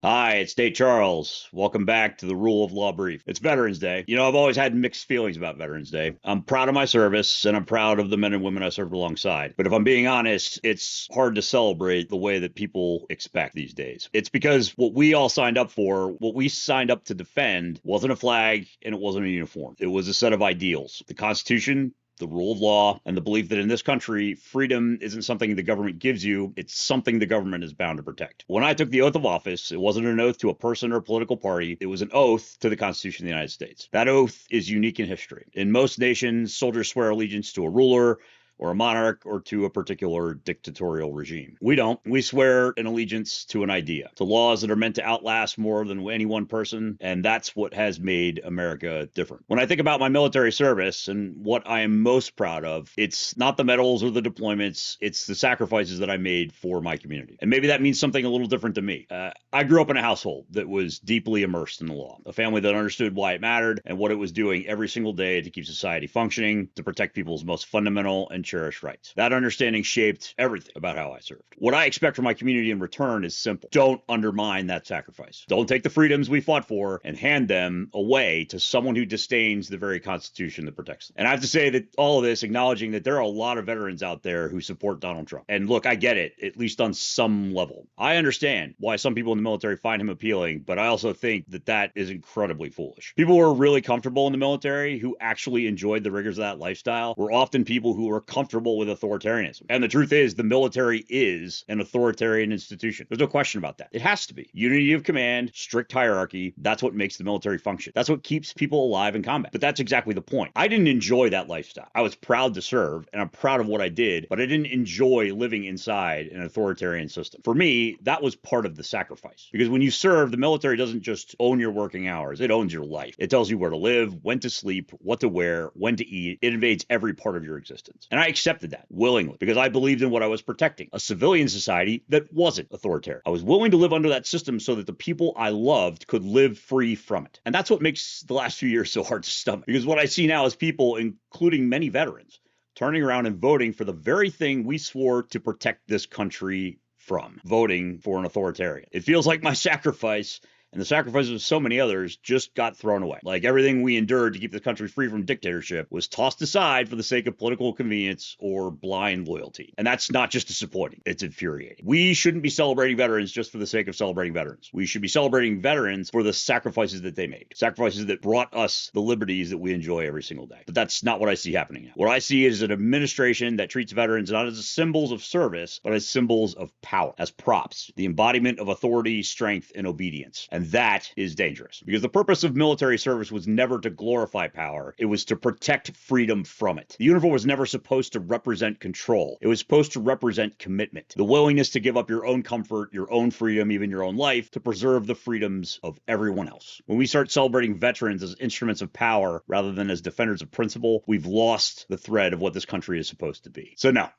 Hi, it's Nate Charles. Welcome back to the Rule of Law Brief. It's Veterans Day. I've always had mixed feelings about Veterans Day. I'm proud of my service and I'm proud of the men and women I served alongside. But if I'm being honest, it's hard to celebrate the way that people expect these days. It's because what we all signed up for, what we signed up to defend, wasn't a flag and it wasn't a uniform. It was a set of ideals. The Constitution, the rule of law, and the belief that in this country, freedom isn't something the government gives you, it's something the government is bound to protect. When I took the oath of office, it wasn't an oath to a person or political party, it was an oath to the Constitution of the United States. That oath is unique in history. In most nations, soldiers swear allegiance to a ruler, or a monarch, or to a particular dictatorial regime. We don't. We swear an allegiance to an idea, to laws that are meant to outlast more than any one person, and that's what has made America different. When I think about my military service and what I am most proud of, it's not the medals or the deployments, it's the sacrifices that I made for my community. And maybe that means something a little different to me. I grew up in a household that was deeply immersed in the law, a family that understood why it mattered and what it was doing every single day to keep society functioning, to protect people's most fundamental and cherished rights. That understanding shaped everything about how I served. What I expect from my community in return is simple. Don't undermine that sacrifice. Don't take the freedoms we fought for and hand them away to someone who disdains the very Constitution that protects them. And I have to say that all of this, acknowledging that there are a lot of veterans out there who support Donald Trump. And look, I get it, at least on some level. I understand why some people in the military find him appealing, but I also think that that is incredibly foolish. People who are really comfortable in the military, who actually enjoyed the rigors of that lifestyle, were often people who were comfortable with authoritarianism. And the truth is, the military is an authoritarian institution. There's no question about that. It has to be. Unity of command, strict hierarchy, that's what makes the military function. That's what keeps people alive in combat. But that's exactly the point. I didn't enjoy that lifestyle. I was proud to serve, and I'm proud of what I did, but I didn't enjoy living inside an authoritarian system. For me, that was part of the sacrifice. Because when you serve, the military doesn't just own your working hours, it owns your life. It tells you where to live, when to sleep, what to wear, when to eat. It invades every part of your existence. And I accepted that willingly because I believed in what I was protecting, a civilian society that wasn't authoritarian. I was willing to live under that system so that the people I loved could live free from it. And that's what makes the last few years so hard to stomach. Because what I see now is people, including many veterans, turning around and voting for the very thing we swore to protect this country from, voting for an authoritarian. It feels like my sacrifice and the sacrifices of so many others just got thrown away. Like everything we endured to keep the country free from dictatorship was tossed aside for the sake of political convenience or blind loyalty. And that's not just disappointing, it's infuriating. We shouldn't be celebrating veterans just for the sake of celebrating veterans. We should be celebrating veterans for the sacrifices that they made, sacrifices that brought us the liberties that we enjoy every single day. But that's not what I see happening now. What I see is an administration that treats veterans not as symbols of service, but as symbols of power, as props, the embodiment of authority, strength, and obedience. And that is dangerous because the purpose of military service was never to glorify power. It was to protect freedom from it. The uniform was never supposed to represent control. It was supposed to represent commitment, the willingness to give up your own comfort, your own freedom, even your own life to preserve the freedoms of everyone else. When we start celebrating veterans as instruments of power rather than as defenders of principle, we've lost the thread of what this country is supposed to be. So no,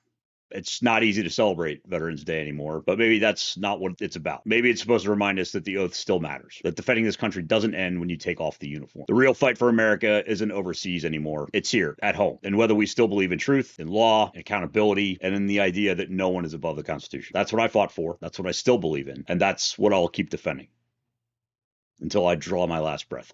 it's not easy to celebrate Veterans Day anymore, but maybe that's not what it's about. Maybe it's supposed to remind us that the oath still matters, that defending this country doesn't end when you take off the uniform. The real fight for America isn't overseas anymore. It's here, at home. And whether we still believe in truth, in law, in accountability, and in the idea that no one is above the Constitution. That's what I fought for. That's what I still believe in. And that's what I'll keep defending until I draw my last breath.